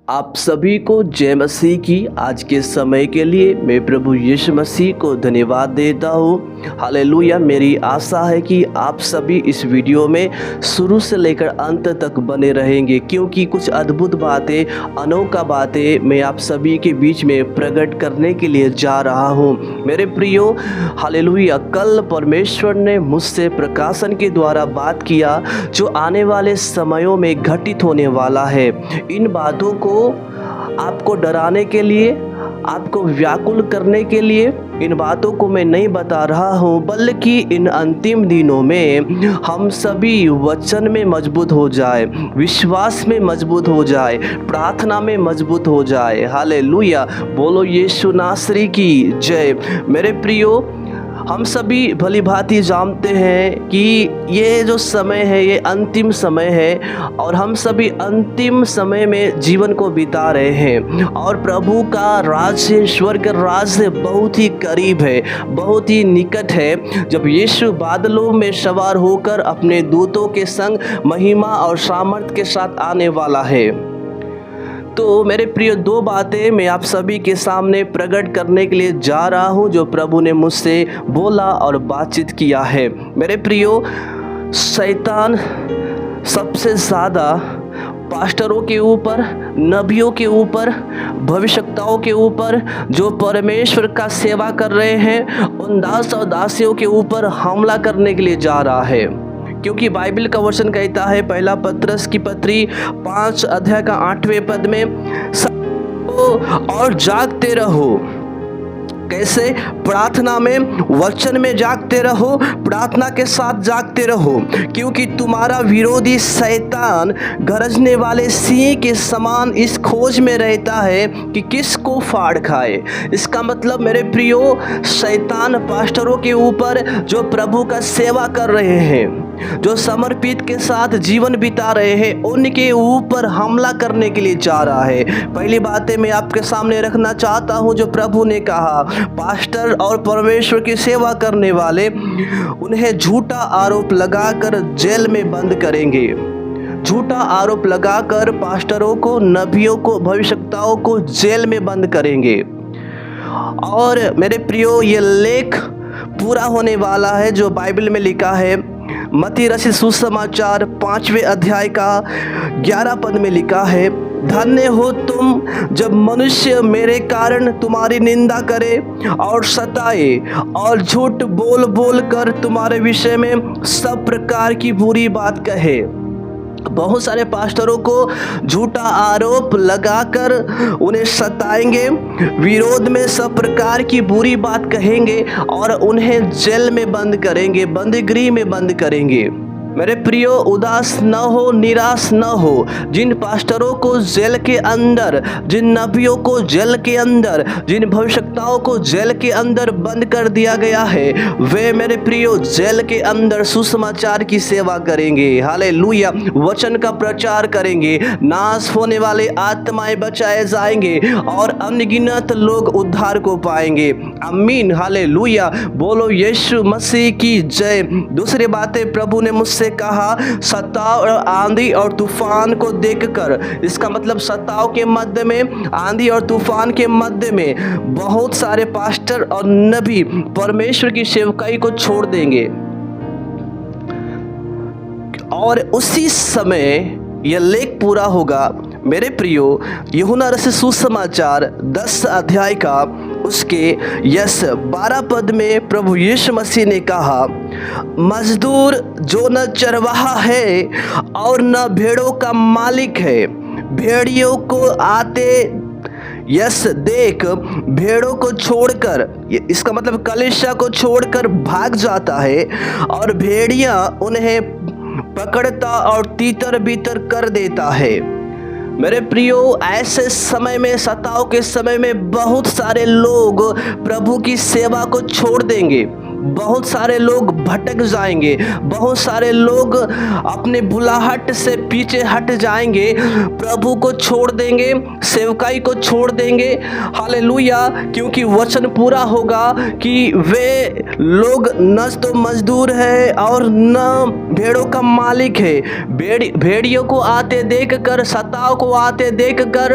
आप सभी को जय मसीह की। आज के समय के लिए मैं प्रभु यीशु मसीह को धन्यवाद देता हूँ। हालेलुया। मेरी आशा है कि आप सभी इस वीडियो में शुरू से लेकर अंत तक बने रहेंगे, क्योंकि कुछ अद्भुत बातें, अनोखा बातें मैं आप सभी के बीच में प्रकट करने के लिए जा रहा हूँ। मेरे प्रियो, हालेलुया। कल परमेश्वर ने मुझसे प्रकाशन के द्वारा बात किया जो आने वाले समयों में घटित होने वाला है। इन बातों को आपको डराने के लिए, आपको व्याकुल करने के लिए इन बातों को मैं नहीं बता रहा हूँ, बल्कि इन अंतिम दिनों में हम सभी वचन में मजबूत हो जाए, विश्वास में मजबूत हो जाए, प्रार्थना में मजबूत हो जाए। हालेलुया। बोलो यीशु नासरी की जय। मेरे प्रियो, हम सभी भली भांति जानते हैं कि ये जो समय है ये अंतिम समय है, और हम सभी अंतिम समय में जीवन को बिता रहे हैं, और प्रभु का राज्य, स्वर्ग राज्य बहुत ही करीब है, बहुत ही निकट है, जब यीशु बादलों में सवार होकर अपने दूतों के संग महिमा और सामर्थ के साथ आने वाला है। तो मेरे प्रिय, दो बातें मैं आप सभी के सामने प्रकट करने के लिए जा रहा हूं जो प्रभु ने मुझसे बोला और बातचीत किया है। मेरे प्रियो, शैतान सबसे ज़्यादा पास्टरों के ऊपर, नबियों के ऊपर, भविष्यवक्ताओं के ऊपर, जो परमेश्वर का सेवा कर रहे हैं, उन दास और दासियों के ऊपर हमला करने के लिए जा रहा है। क्योंकि बाइबल का वचन कहता है, पहला पत्रस की पत्री 5 अध्याय का 8वें पद में, और जागते रहो। कैसे? प्रार्थना में, वचन में जागते रहो, प्रार्थना के साथ जागते रहो, क्योंकि तुम्हारा विरोधी शैतान गरजने वाले सिंह के समान इस खोज में रहता है कि किसको फाड़ खाए। इसका मतलब मेरे प्रियो, शैतान पास्टरों के ऊपर, जो प्रभु का सेवा कर रहे हैं, जो समर्पित के साथ जीवन बिता रहे हैं, उनके ऊपर हमला करने के लिए जा रहा है। पहली बातें मैं आपके सामने रखना चाहता हूं जो प्रभु ने कहा, पास्टर और परमेश्वर की सेवा करने वाले, उन्हें झूठा आरोप लगाकर जेल में बंद करेंगे। झूठा आरोप लगाकर पास्टरों को, नबियों को, भविष्यवक्ताओं को जेल में बंद करेंगे। और मेरे प्रियो, ये लेख पूरा होने वाला है जो बाइबल में लिखा है, मत्ती रचित सुसमाचार 5वें अध्याय का 11 पद में लिखा है, धन्य हो तुम जब मनुष्य मेरे कारण तुम्हारी निंदा करे और सताए और झूठ बोल बोल कर तुम्हारे विषय में सब प्रकार की बुरी बात कहे। बहुत सारे पास्टरों को झूठा आरोप लगाकर उन्हें सताएंगे, विरोध में सब प्रकार की बुरी बात कहेंगे और उन्हें जेल में बंद करेंगे, बंदीगृह में बंद करेंगे। मेरे प्रियो, उदास न हो, निराश न हो। जिन पास्टरों को जेल के अंदर, जिन नबियों को जेल के अंदर, जिन भविष्यवक्ताओं को जेल के अंदर बंद कर दिया गया है, वे मेरे प्रियो जेल के अंदर सुसमाचार की सेवा करेंगे। हालेलुया। वचन का प्रचार करेंगे, नाश होने वाले आत्माएं बचाए जाएंगे और अनगिनत लोग उद्धार को पाएंगे। आमीन। हालेलुया। बोलो यीशु मसीह की जय। दूसरी बातें प्रभु ने मुझसे कहा, सताव और आंधी और तूफान को देखकर, इसका मतलब सताव के मध्य में, आंधी और तूफान के मध्य में बहुत सारे पास्टर और नबी परमेश्वर की सेवकाई को छोड़ देंगे, और उसी समय यह लेख पूरा होगा। मेरे प्रियो, यूहन्ना रचित सुसमाचार 10 अध्याय का उसके 12 पद में प्रभु यीशु मसीह ने कहा, मजदूर जो न चरवाहा है और न भेड़ों का मालिक है, भेड़ियों को आते देख भेड़ों को छोड़कर, इसका मतलब कलीसिया को छोड़कर भाग जाता है, और भेड़ियां उन्हें पकड़ता और तीतर बीतर कर देता है। मेरे प्रियो, ऐसे समय में, सताव के समय में बहुत सारे लोग प्रभु की सेवा को छोड़ देंगे, बहुत सारे लोग भटक जाएंगे, बहुत सारे लोग अपने बुलाहट से पीछे हट जाएंगे, प्रभु को छोड़ देंगे, सेवकाई को छोड़ देंगे। हालेलुया, क्योंकि वचन पूरा होगा कि वे लोग न तो मजदूर है और न भेड़ों का मालिक है। भेड़ियों को आते देखकर, सताव को आते देखकर,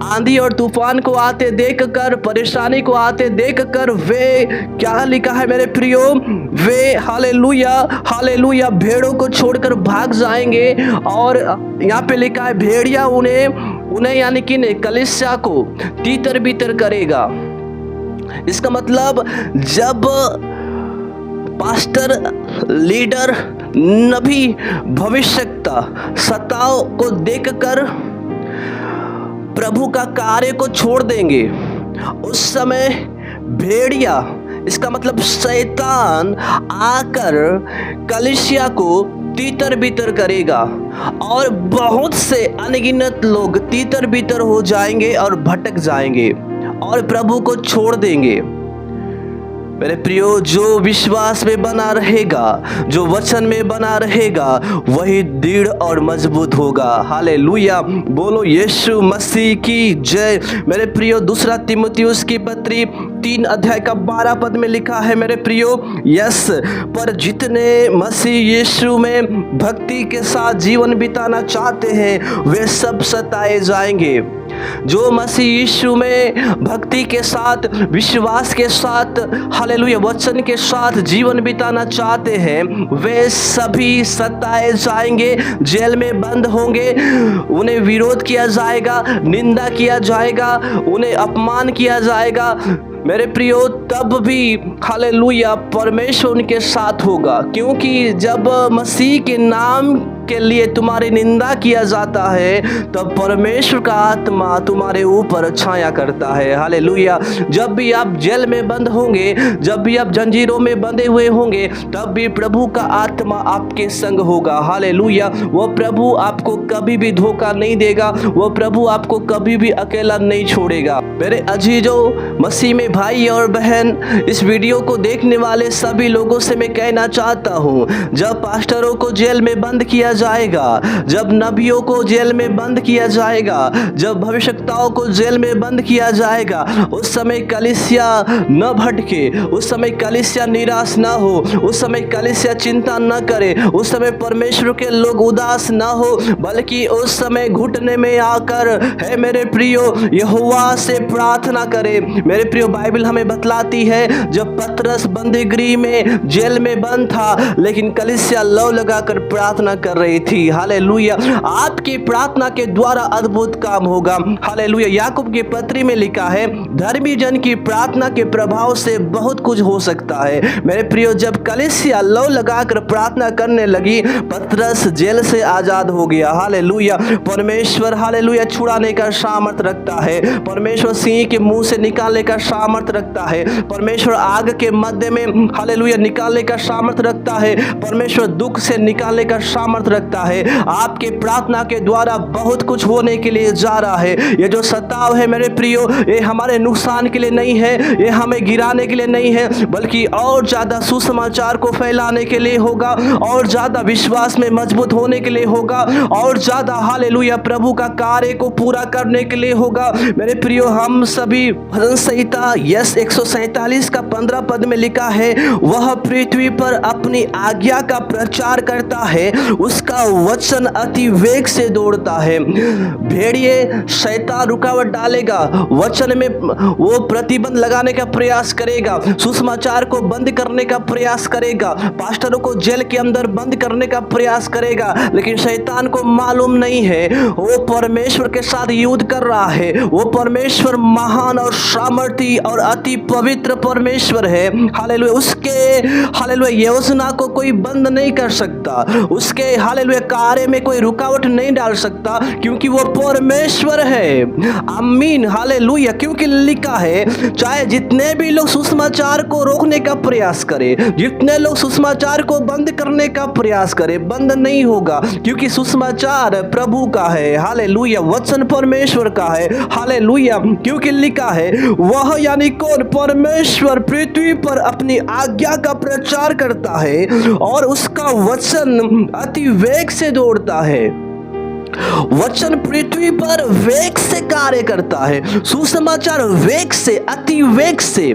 आंधी और तूफान को आते देखकर, परेशानी को आते देखकर वे क्या लिखा है मेरे प्रियो, वे हालेलुया हालेलुया भेड़ों को छोड़कर भाग जाएंगे। और यहाँ पे लिखा है भेड़िया उन्हें यानी कि कलीसिया को तीतर बीतर करेगा। इसका मतलब जब पास्टर, लीडर, नबी, भविष्यवक्ता सताव को देखकर प्रभु का कार्य को छोड़ देंगे, उस समय भेड़िया, इसका मतलब शैतान आकर कलीसिया को तीतर बीतर करेगा और बहुत से अनगिनत लोग तीतर बीतर हो जाएंगे और भटक जाएंगे और प्रभु को छोड़ देंगे। मेरे प्रियो, जो विश्वास में बना रहेगा, जो वचन में बना रहेगा, वही दृढ़ और मजबूत होगा। हालेलुया, बोलो यीशु मसीह की जय। मेरे प्रियो, दूसरा तीमुथियुस की पत्री 3 अध्याय का 12 पद में लिखा है मेरे प्रियो, यस, पर जितने मसीह यीशु में भक्ति के साथ जीवन बिताना चाहते हैं वे सब सताए जाएंगे। जो मसीह यीशु में भक्ति के साथ, विश्वास के साथ, हालेलुया वचन के साथ जीवन बिताना चाहते हैं, वे सभी सताए जाएंगे, जेल में बंद होंगे, उन्हें विरोध किया जाएगा, निंदा किया जाएगा, उन्हें अपमान किया जाएगा। मेरे प्रियो, तब भी हालेलुया परमेश्वर उनके साथ होगा, क्योंकि जब मसीह के नाम के लिए तुम्हारी निंदा किया जाता है तब परमेश्वर का आत्मा तुम्हारे ऊपर छाया करता है। हालेलुया, जब भी आप जेल में बंद होंगे, जब भी आप जंजीरों में बंधे हुए होंगे, तब भी प्रभु का आत्मा आपके संग होगा। हालेलुया, वो प्रभु आपको कभी भी धोखा नहीं देगा, वो प्रभु आपको कभी भी अकेला नहीं छोड़ेगा। मेरे अजीजों, मसीह में भाई और बहन, इस वीडियो को देखने वाले सभी लोगों से मैं कहना चाहता हूँ, जब पास्टरों को जेल में बंद किया जाएगा, जब नबियों को जेल में बंद किया जाएगा, जब भविष्यवक्ताओं को जेल में बंद किया जाएगा, उस समय कलीसिया न भटके, उस समय कलीसिया निराश न हो, उस समय कलीसिया चिंता न करे, उस समय परमेश्वर के लोग उदास न हो, बल्कि उस समय घुटने में आकर, है मेरे प्रियो, यहोवा से प्रार्थना करे। मेरे प्रियो, बाइबल हमें बतलाती है जब पतरस बंदीगृह में जेल में बंद था, लेकिन कलीसिया लौ लगाकर प्रार्थना कर रही थी। हालेलुया, आपकी प्रार्थना के द्वारा अद्भुत काम होगा। हालेलुया, याकूब की पत्री में लिखा है, धर्मी जन की प्रार्थना के प्रभाव से बहुत कुछ हो सकता है। मेरे प्रियो, जब कलीसिया लौ लगाकर प्रार्थना करने लगी, पतरस जेल से आजाद हो गया। हालेलुया, परमेश्वर हालेलुया छुड़ाने का सामर्थ रखता है, परमेश्वर सिंह के मुंह से निकालने का सामर्थ रखता है, परमेश्वर आग के मध्य में हालेलुया निकालने का सामर्थ रखता है, परमेश्वर दुख से निकालने का सामर्थ रखता है। आपके प्रार्थना के द्वारा बहुत कुछ होने के लिए जा रहा है। ये जो सताव है मेरे प्रियो, ये हमारे नुकसान के लिए नहीं है, ये हमें गिराने के लिए नहीं है, बल्कि और ज्यादा सुसमाचार को फैलाने के लिए होगा, और ज्यादा विश्वास में मजबूत होने के लिए होगा, और ज्यादा हालेलुया प्रभु का कार्य को पूरा करने के लिए होगा। मेरे प्रियो, हम सभी भजन संहिता 147 का 15 पद में लिखा है, वह पृथ्वी पर अपनी आज्ञा का प्रचार करता है, उसका वचन अति वेग से दौड़ता है। भेड़िए शैतान रुकावट डालेगा, वचन में वो प्रतिबंध लगाने का प्रयास करेगा, सुसमाचार को बंद करने का प्रयास करेगा, पास्टरों को जेल के अंदर बंद करने का प्रयास करेगा, लेकिन शैतान को मालूम नहीं है वो परमेश्वर के साथ युद्ध कर रहा है। वो परमेश्वर महान और सामर्थी और अति पवित्र परमेश्वर है। हालेलुया, उसके हालेलुया योजना को कोई बंद नहीं कर सकता, उसके हालेलुया कार्य में कोई रुकावट नहीं डाल सकता, क्योंकि वो परमेश्वर है। आमीन हालेलुया। क्योंकि लिखा है चाहे जितने भी लोग सुसमाचार को रोकने का प्रयास करें, जितने लोग सुसमाचार को बंद करने का प्रयास करें, बंद नहीं होगा, क्योंकि सुसमाचार प्रभु का है। हालेलुया। वचन परमेश्वर का है। हालेलुया। क्योंकि लिखा है वह यानी कौन? परमेश्वर पृथ्वी पर अपनी आज्ञा का प्रचार करता है और उसका वचन अति वेग से दौड़ता है। वचन पृथ्वी पर वेग से कार्य करता है। सुसमाचार वेग से, अति वेग से,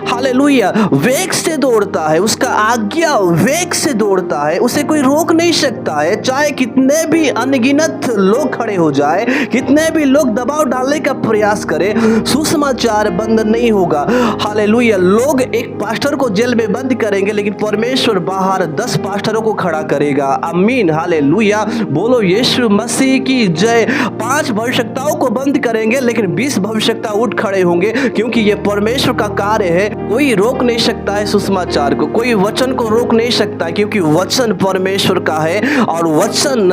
हालेलुया, वेग से दौड़ता है। उसका आज्ञा वेग से दौड़ता है, उसे कोई रोक नहीं सकता है। चाहे कितने भी अनगिनत लोग खड़े हो जाए, कितने भी लोग दबाव डालने का प्रयास करें, सुसमाचार बंद नहीं होगा। हालेलुया। लोग एक पास्टर को जेल में बंद करेंगे, लेकिन परमेश्वर बाहर 10 पास्टरों को खड़ा करेगा। आमीन हालेलुया। बोलो यीशु मसीह की जय। 5 भविष्यवक्ताओं को बंद करेंगे, लेकिन 20 भविष्यवक्ता उठ खड़े होंगे, क्योंकि ये परमेश्वर का कार्य है। कोई रोक नहीं सकता है सुसमाचार को, कोई वचन को रोक नहीं सकता, क्योंकि वचन परमेश्वर का है और वचन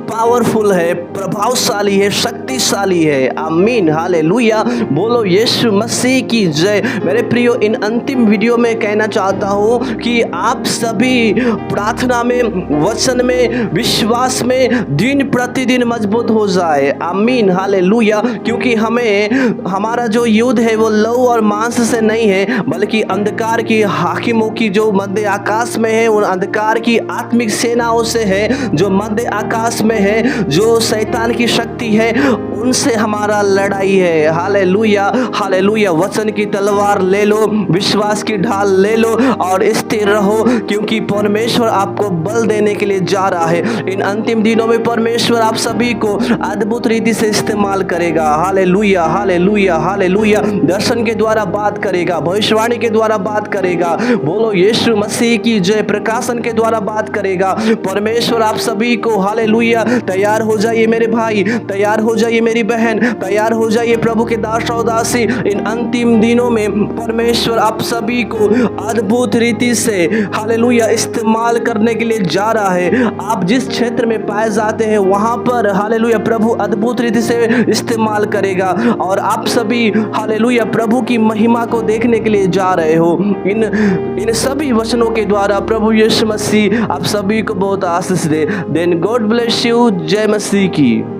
पावरफुल है, प्रभावशाली है, शक्तिशाली है। आमीन हालेलुया। बोलो यीशु मसीह की जय। मेरे प्रियो, इन अंतिम वीडियो में कहना चाहता हूँ कि आप सभी प्रार्थना में, वचन में, विश्वास में दिन प्रतिदिन मजबूत हो जाए। आमीन हालेलुया। क्योंकि हमारा जो युद्ध है वो लहू और मांस से नहीं है, बल्कि अंधकार की हाकिमों की जो मध्य आकाश में है, उन अंधकार की आत्मिक सेनाओं से है जो मध्य आकाश में है, जो शैतान की शक्ति है, उनसे हमारा लड़ाई है। Hallelujah hallelujah. वचन की तलवार ले लो, विश्वास की ढाल ले लो और स्थिर रहो, क्योंकि परमेश्वर आपको बल देने के लिए जा रहा है। इन अंतिम दिनों में परमेश्वर आप सभी को अद्भुत रीति से इस्तेमाल करेगा। Hallelujah hallelujah hallelujah. दर्शन के द्वारा बात करेगा, भविष्यवाणी के द्वारा बात करेगा। बोलो यीशु मसीह की जय। प्रकाशन के द्वारा बात करेगा परमेश्वर आप सभी को। हालेलुया। तैयार हो जाइए मेरे भाई, तैयार हो जाइए मेरी बहन, तैयार हो जाइए प्रभु के दास और दासी। इन अंतिम दिनों में परमेश्वर आप सभी को अद्भुत रीति से हालेलुया इस्तेमाल करने के लिए जा रहा है। आप जिस क्षेत्र में पाए जाते हैं वहां पर हालेलुया प्रभु अद्भुत रीति से इस्तेमाल करेगा और आप सभी हालेलुया प्रभु की महिमा को देखने के लिए जा रहे हो। इन सभी वचनों के द्वारा प्रभु यीशु मसीह आप सभी को बहुत आशीष दे। Then God bless you. जय मसीह की।